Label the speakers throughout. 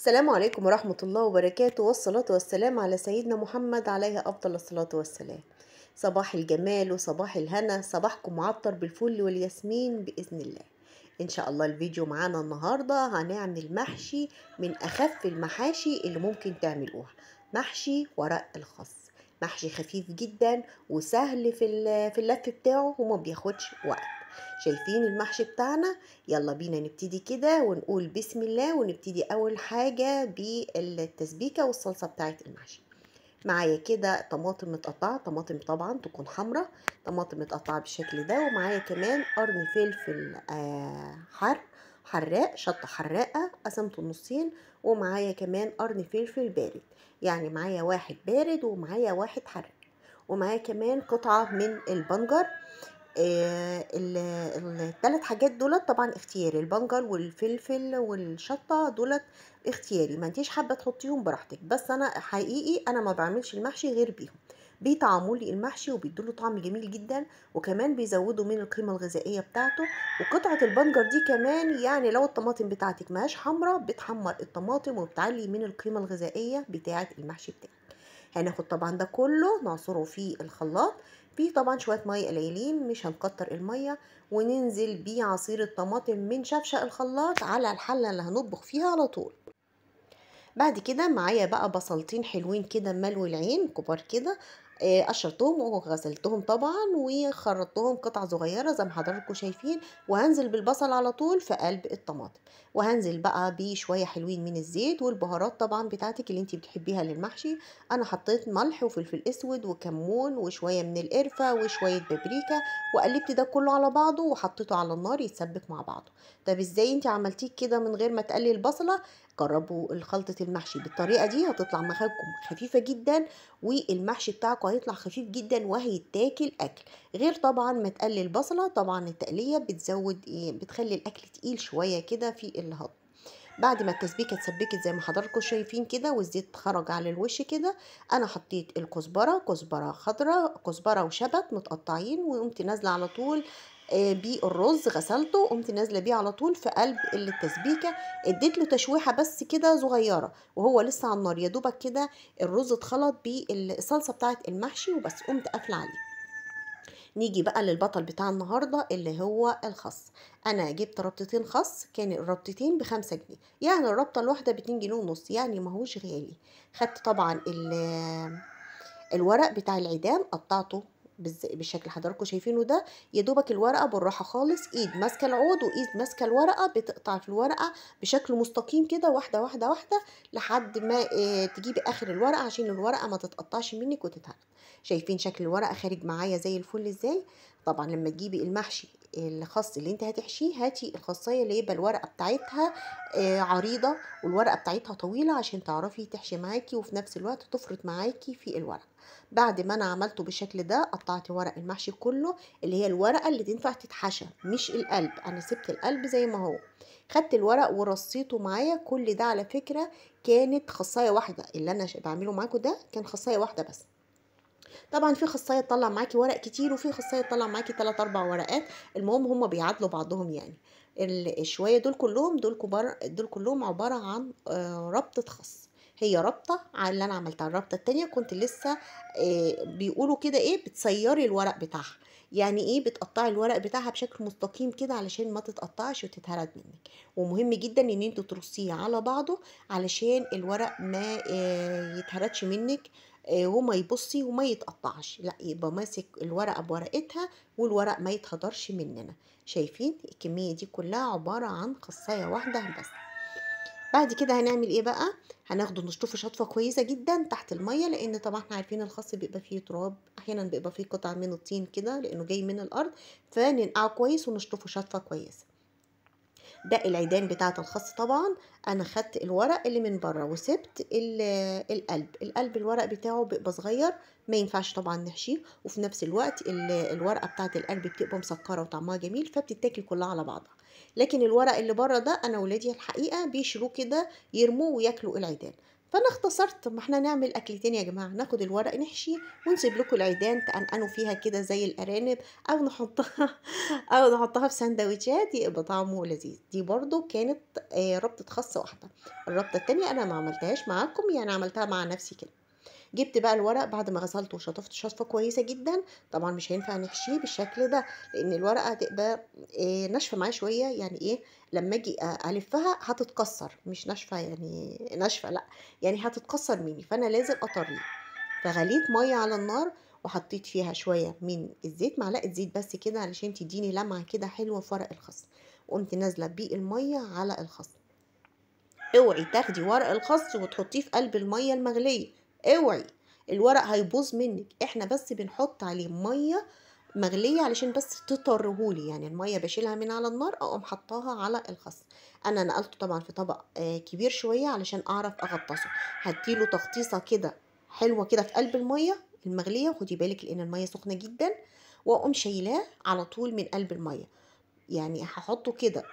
Speaker 1: السلام عليكم ورحمة الله وبركاته، والصلاة والسلام على سيدنا محمد عليه أفضل الصلاة والسلام. صباح الجمال وصباح الهنا، صباحكم معطر بالفل والياسمين بإذن الله. إن شاء الله الفيديو معانا النهاردة هنعمل محشي من أخف المحاشي اللي ممكن تعملوها، محشي ورق الخس. محشي خفيف جدا وسهل في اللف بتاعه وما بياخدش وقت. شايفين المحشي بتاعنا؟ يلا بينا نبتدي كده ونقول بسم الله، ونبتدي اول حاجة بالتسبيكة والصلصة بتاعت المحشي. معايا كده طماطم متقطعة، طماطم طبعا تكون حمرة، طماطم متقطعة بالشكل ده، ومعايا كمان قرن فلفل حراق، شطة حراقة قسمته نصين، ومعايا كمان قرن فلفل بارد، يعني معايا واحد بارد ومعايا واحد حراق، ومعايا كمان قطعة من البنجر. الثلاث حاجات دولت طبعا اختياري، البنجر والفلفل والشطه دولت اختياري، ما انتيش حابه تحطيهم براحتك، بس انا حقيقي انا ما بعملش المحشي غير بيهم، بيطعموا لي المحشي وبيدوله طعم جميل جدا، وكمان بيزودوا من القيمه الغذائيه بتاعته. وقطعه البنجر دي كمان يعني لو الطماطم بتاعتك ماهاش حمراء بتحمر الطماطم وبتعلي من القيمه الغذائيه بتاعه المحشي بتاعك. هناخد طبعا ده كله نعصره في الخلاط، فيه طبعا شويه ميه قليلين، مش هنكتر الميه، وننزل بيه عصير الطماطم من شفشق الخلاط على الحله اللي هنطبخ فيها على طول. بعد كده معايا بقى بصلتين حلوين كده ملو العين كبار كده، قشرتهم وغسلتهم طبعا وخرطتهم قطع صغيرة زي ما حضراتكم شايفين، وهنزل بالبصل على طول في قلب الطماطم، وهنزل بقى بشوية حلوين من الزيت والبهارات طبعا بتاعتك اللي انتي بتحبيها للمحشي. انا حطيت ملح وفلفل اسود وكمون وشوية من القرفة وشوية بابريكا، وقلبت ده كله على بعضه وحطيته على النار يتسبك مع بعضه. طب ازاي انتي عملتيه كده من غير ما تقلي البصلة؟ جربوا الخلطة المحشي بالطريقة دي هتطلع معاكم خفيفة جدا، والمحشي بتاعكم هيطلع خفيف جدا وهيتاكل أكل، غير طبعا ما تقلي البصلة. طبعا التقلية بتزود ايه، بتخلي الأكل تقيل شوية كده في الهضم. بعد ما التسبيكه اتسبكت زي ما حضراتكم شايفين كده والزيت خرج على الوش كده، انا حطيت الكزبره، كزبره خضراء، كزبره وشبت متقطعين، وقمت نازله على طول بالرز، غسلته قمت نازله بيه على طول في قلب التسبيكه، اديت له تشويحه بس كده صغيره وهو لسه على النار، يا دوبك كده الرز اتخلط بالصلصه بتاعه المحشي وبس، قمت قافله عليه. نيجي بقى للبطل بتاع النهاردة اللي هو الخس. انا جبت ربطتين خس، كان الربطتين ب5 جنيه، يعني الربطة الواحدة ب2 جنيه ونص، يعني ماهوش غالي. خدت طبعا الورق بتاع العيدان قطعته بالشكل اللي حضراتكم شايفينه ده، يا دوبك الورقه بالراحه خالص، ايد ماسكه العود وايد ماسكه الورقه، بتقطع في الورقه بشكل مستقيم كده واحده واحده واحده لحد ما تجيبي اخر الورقه عشان الورقه ما تتقطعش منك وتتهرب. شايفين شكل الورقه خارج معايا زي الفل ازاي؟ طبعا لما تجيبي المحشي الخاص اللي انت هتحشيه، هاتي الخاصيه اللي يبقى الورقه بتاعتها عريضه والورقه بتاعتها طويله عشان تعرفي تحشي معاكي وفي نفس الوقت تفرط معاكي في الورق. بعد ما انا عملته بالشكل ده قطعت ورق المحشي كله، اللي هي الورقه اللي تنفع تتحشى مش القلب، انا سبت القلب زي ما هو. خدت الورق ورصيته معايا، كل ده على فكره كانت خصايه واحده، اللي انا بعمله معاكم ده كان خصايه واحده بس. طبعا في خصايه تطلع معاكي ورق كتير وفي خصايه تطلع معاكي 3 4 ورقات، المهم هما بيعادلوا بعضهم يعني. الشويه دول كلهم دول كبار، دول كلهم عباره عن ربطه خص. هي ربطه على اللي انا عملتها، الربطه التانية كنت لسه بيقولوا كده ايه، بتصيري الورق بتاعها، يعني ايه بتقطعي الورق بتاعها بشكل مستقيم كده علشان ما تتقطعش وتتهرد منك. ومهم جدا ان انتوا ترصيه على بعضه علشان الورق ما يتهردش منك وما يبصي وما يتقطعش، لا يبقى ماسك الورقه بورقتها والورق ما يتهدرش مننا. شايفين الكميه دي كلها عباره عن خصايه واحده بس. بعد كده هنعمل ايه بقى؟ هناخده نشطفه شطفه كويسه جدا تحت الميه، لان طبعا احنا عارفين الخس بيبقى فيه تراب، احيانا بيبقى فيه قطع من الطين كده لانه جاي من الارض، فننقعه كويس ونشطفه شطفه كويسه. ده العيدان بتاعة الخس طبعا. انا خدت الورق اللي من بره وسبت القلب الورق بتاعه بيبقى صغير، ما ينفعش طبعا نحشيه، وفي نفس الوقت الورقة بتاعة القلب بتبقى مسكرة وطعمها جميل فبتتاكل كلها على بعضها. لكن الورق اللي بره ده انا ولادي الحقيقة بيشيلوه كده يرموه وياكلوا العيدان، فانا اختصرت، ما احنا نعمل اكلتين يا جماعه، ناخد الورق نحشيه ونسيب لكم العيدان تقنقنوا فيها كده زي الارانب، او نحطها او نحطها في سندوتشات يبقى طعمه لذيذ. دي برضو كانت ربطه خاص واحده. الربطه التانية انا ما عملتهاش معاكم، يعني عملتها مع نفسي كده. جبت بقى الورق بعد ما غسلته وشطفت شطفه كويسه جدا. طبعا مش هينفع نحشيه بالشكل ده، لان الورقه هتبقى ناشفه معايا شويه، يعني ايه، لما اجي الفها هتتكسر، مش ناشفه يعني ناشفه لا، يعني هتتكسر مني، فانا لازم اطريه. فغليت ميه على النار وحطيت فيها شويه من الزيت، معلقه زيت بس كده علشان تديني لمعه كده حلوه في ورق الخس. وقمت نازله بالميه على الخس. اوعي تاخدي ورق الخس وتحطيه في قلب الميه المغليه، اوعي، الورق هيبوظ منك. احنا بس بنحط عليه ميه مغليه علشان بس تطرهولي، يعني الميه بشيلها من على النار اقوم حطاها على الخس. انا نقلته طبعا في طبق كبير شويه علشان اعرف اغطسه. هديله تغطيسه كده حلوه كده في قلب الميه المغليه، وخدي بالك لان الميه سخنه جدا. واقوم شايلاه على طول من قلب الميه، يعني هحطه كده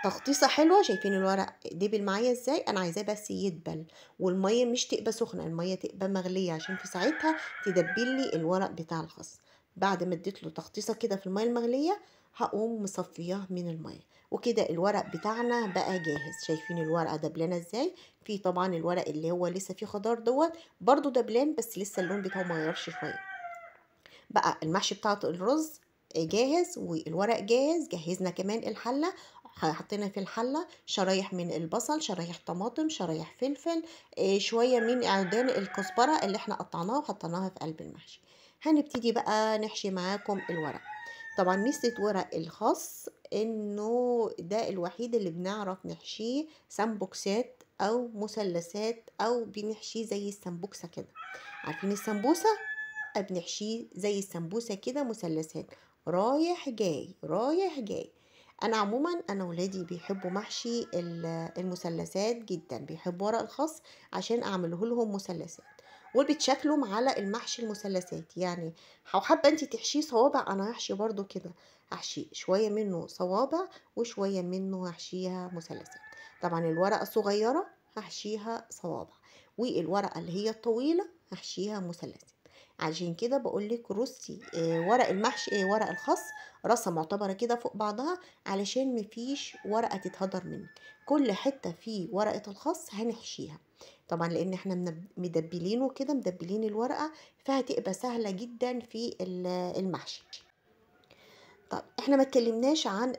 Speaker 1: تغطيسه حلوه. شايفين الورق دبل معايا ازاي؟ انا عايزاه بس يدبل، والميه مش تبقى سخنه، الميه تبقى مغليه عشان في ساعتها تدبل لي الورق بتاع الخس. بعد ما اديت له تغطيسه كده في الميه المغليه هقوم مصفياه من الميه. وكده الورق بتاعنا بقى جاهز. شايفين الورقه دبلانه ازاي؟ في طبعا الورق اللي هو لسه فيه خضار دوت برضو دبلان، بس لسه اللون بتاعه ما غيرش شويه. بقى المحشي بتاعت الرز جاهز والورق جاهز. جهزنا كمان الحلة، حطينا في الحلة شرايح من البصل، شرايح طماطم، شرايح فلفل، شوية من عيدان الكزبرة اللي احنا قطعناها وحطيناها في قلب المحشي. هنبتدي بقى نحشي معاكم الورق. طبعا ميزة ورق الخاص انه ده الوحيد اللي بنعرف نحشيه سمبوكسات او مثلثات، او بنحشيه زي السمبوكسة كده. عارفين السمبوسة؟ بنحشيه زي السمبوسة كده مثلثات، رايح جاي رايح جاي. انا عموما انا ولادي بيحبوا محشي المثلثات جدا، بيحبوا ورق الخاص عشان اعمله لهم مثلثات، وبتشكلهم على المحشي المثلثات. يعني لو حابه انت تحشيه صوابع انا هحشي برضو كده، هحشي شويه منه صوابع وشويه منه هحشيها مثلثات. طبعا الورقه الصغيره هحشيها صوابع، والورقه اللي هي الطويله هحشيها مثلثات. عشان كده بقولك رصي ورق المحشي ورق الخس رصة معتبرة كده فوق بعضها، علشان مفيش ورقة تتهدر منك. كل حتة في ورقة الخس هنحشيها طبعا، لان احنا مدبلينه كده، مدبلين الورقة، فهتبقى سهلة جدا في المحشي. طب احنا ما اتكلمناش عن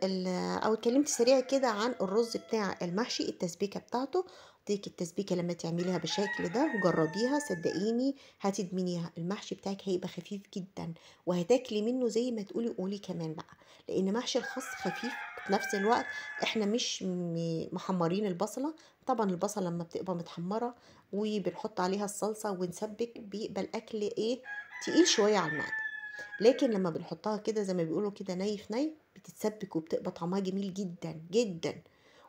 Speaker 1: او اتكلمت سريع كده عن الرز بتاع المحشي، التسبيكه بتاعته. ديك التسبيكه لما تعمليها بالشكل ده وجربيها صدقيني هتدمنيها، المحشي بتاعك هيبقى خفيف جدا، وهتاكلي منه زي ما تقولي قولي كمان بقى، لان محشي الخاص خفيف في نفس الوقت. احنا مش محمرين البصله. طبعا البصله لما بتبقى متحمره وبنحط عليها الصلصه ونسبك بيبقى الاكل ايه، تقيل شويه على المعده. لكن لما بنحطها كده زي ما بيقولوا كده ني في ني بتتسبك وبتبقى طعمها جميل جدا جدا.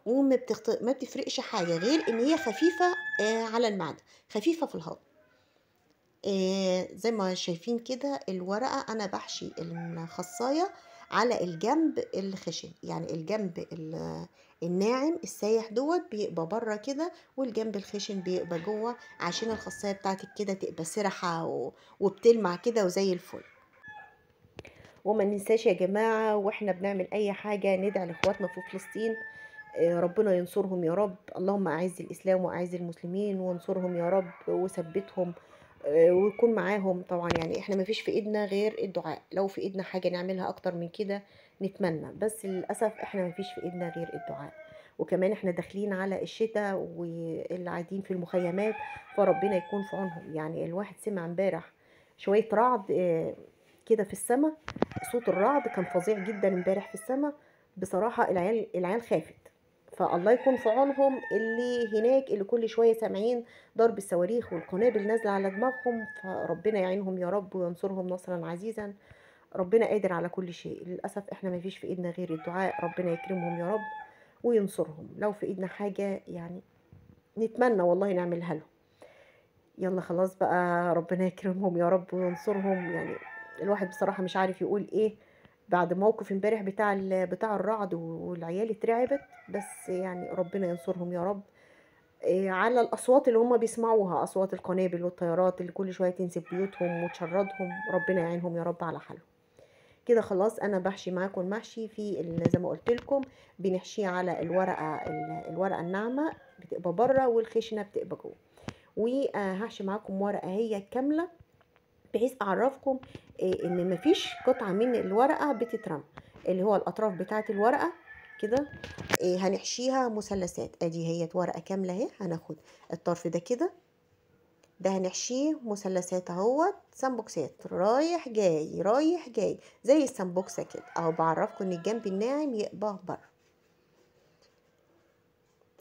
Speaker 1: ما بتفرقش حاجة غير ان هي خفيفة على المعدة، خفيفة في الهضم. زي ما شايفين كده الورقة انا بحشي الخصاية على الجنب الخشن، يعني الجنب الناعم السايح دوت بيبقى بره كده، والجنب الخشن بيبقى جوه، عشان الخصاية بتاعتك كده تبقى سرحة وبتلمع كده وزي الفل. وما ننساش يا جماعة واحنا بنعمل اي حاجة ندعي لاخواتنا في فلسطين، ربنا ينصرهم يا رب. اللهم اعز الاسلام واعز المسلمين وانصرهم يا رب وثبتهم، ويكون معاهم. طبعا يعني احنا ما فيش في ايدنا غير الدعاء، لو في ايدنا حاجة نعملها اكتر من كده نتمنى، بس للأسف احنا ما فيش في ايدنا غير الدعاء. وكمان احنا داخلين على الشتاء واللي قاعدين في المخيمات فربنا يكون في عونهم. يعني الواحد سمع امبارح شوية رعد كده في السماء، صوت الرعد كان فظيع جدا امبارح في السماء. بصراحة العيال خافت، فالله يكون في عونهم اللي هناك، اللي كل شوية سامعين ضرب الصواريخ والقنابل نازلة على دماغهم، فربنا يعينهم يا رب وينصرهم نصرا عزيزا. ربنا قادر على كل شيء، للأسف احنا ما فيش في ايدنا غير الدعاء، ربنا يكرمهم يا رب وينصرهم. لو في ايدنا حاجة يعني نتمنى والله نعملها لهم. يلا خلاص بقى، ربنا يكرمهم يا رب وينصرهم. يعني الواحد بصراحة مش عارف يقول ايه بعد موقف امبارح بتاع الرعد والعيال اترعبت، بس يعني ربنا ينصرهم يا رب. على الأصوات اللي هم بيسمعوها، أصوات القنابل والطيارات اللي كل شوية تنزل بيوتهم وتشردهم، ربنا يعينهم يا رب على حالهم. كده خلاص أنا باحشي معاكم المحشي في زي ما قُلت لكم بنحشيه على الورقة الناعمة بتبقى برّه والخشنة بتبقى جوّه، وهاحشي معاكم ورقة هي كاملة بحيث أعرّفكم إن ما فيش قطعة من الورقة بتترمى، اللي هو الأطراف بتاعة الورقة كده هنحشيها مثلثات، أدي أهيّة ورقة كاملة أهي، هناخد الطرف ده كده، ده هنحشيه مثلثات أهوّة، سمبوكسات رايح جاي، رايح جاي، زي السمبوكسة كده، أهو باعرّفكم إن الجنب الناعم يبقى برّه.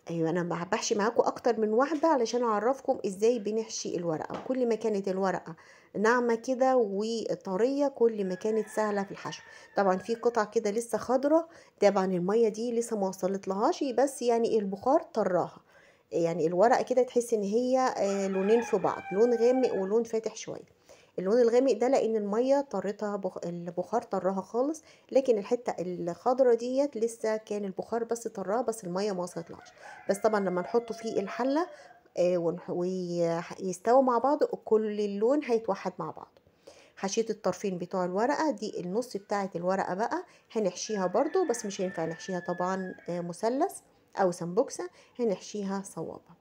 Speaker 1: أيوه أنا باحشي معاكم أكتر من واحدة علشان أعرّفكم إزاي بنحشي الورقة، كل ما كانت الورقة ناعمة كده وطرية كل ما كانت سهلة في الحشو، طبعًا في قطع كده لسه خضرا طبعًا المَيّة دي لسه ما وصلتلهاش بس يعني البخار طرّاها، يعني الورقة كده تحسّي إن هي لونين في بعض، لون غامق ولون فاتح شوية. اللون الغامق ده لإن المَيّة طرّتها البخار طرّاها خالص، لكن الحتّة الخضرا ديّة لسه كان البخار بس طرّاها بس المَيّة ما وصلتلهاش، بس طبعًا لمّا نحطه في الحلة يستووا مع بعض كل اللون هيتوحّد مع بعضه. حشيت الطرفين بتوع الورقة دي النُص بتاعة الورقة بقى هنحشيها برضه بس مش هينفع نحشيها طبعًا مثلث أو سمبوكسة، هنحشيها صوابع.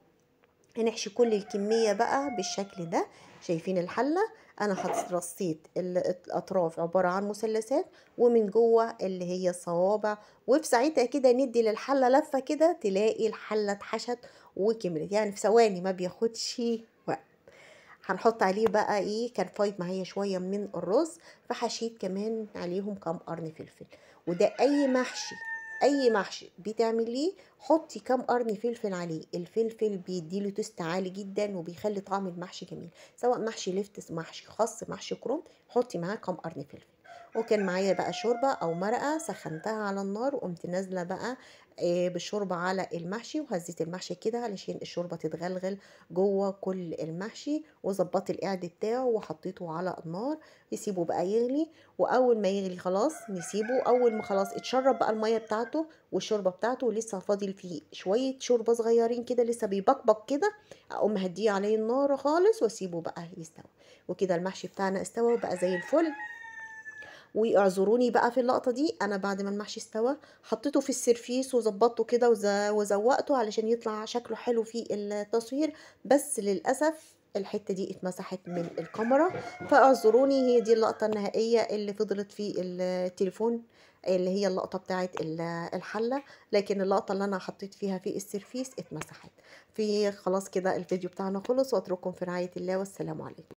Speaker 1: هنحشي كل الكمية بقى بالشكل ده، شايفين الحلة أنا رصيت الأطراف عبارة عن مثلثات ومن جوه اللي هي الصوابع، وفي ساعتها كده ندي للحلة لفة كده تلاقي الحلة اتحشت وكملت، يعني في ثواني ما بياخدش وقت. هنحط عليه بقى إيه، كان فايض معايا شوية من الرز، فحشيت كمان عليهم كام قرن فلفل، وده أي محشي بتعمليه حطي كام قرن فلفل عليه، الفلفل بيدّي له تيست عالي جدًا وبيخلّي طعم المحشي جميل، سواء محشي لِفْت، محشي خَصّ، محشي كرنب، حطي معاه كام قرن فلفل. وكان معايا بقى شوربة أو مرقة سخّنتها على النار وقُمت نازلة بقى بالشوربة على المحشي وهزّيت المحشي كده علشان الشوربة تتغلغل جوّه كل المحشي، وضبّطت القعد بتاعه وحطيته على النار، يسيبه بقى يغلي، وأول ما يغلي خلاص نسيبه، أول ما خلاص اتشرّب بقى المَيّة بتاعته والشوربة بتاعته ولسه فاضل فيه شوية شوربة صغيّرين كده لسه بيبقبق كده، أقوم مهدّية عليه النار خالص واسيبه بقى يستوي، وكده المحشي بتاعنا استوى وبقى زي الفل. واعذروني بقى في اللقطة دي، أنا بعد ما المحشي استوى حطيته في السرفيس وضبّطته كده وزوّقته علشان يطلع شكله حلو في التصوير، بس للأسف الحتّة دي اتمسحت من الكاميرا، فاعذروني هي دي اللقطة النهائية اللي فضلت في التليفون، اللي هي اللقطة بتاعة الحلة، لكن اللقطة اللي أنا حطيت فيها في السرفيس اتمسحت. خلاص كده الفيديو بتاعنا خلص وأترككم في رعاية الله والسلام عليكم.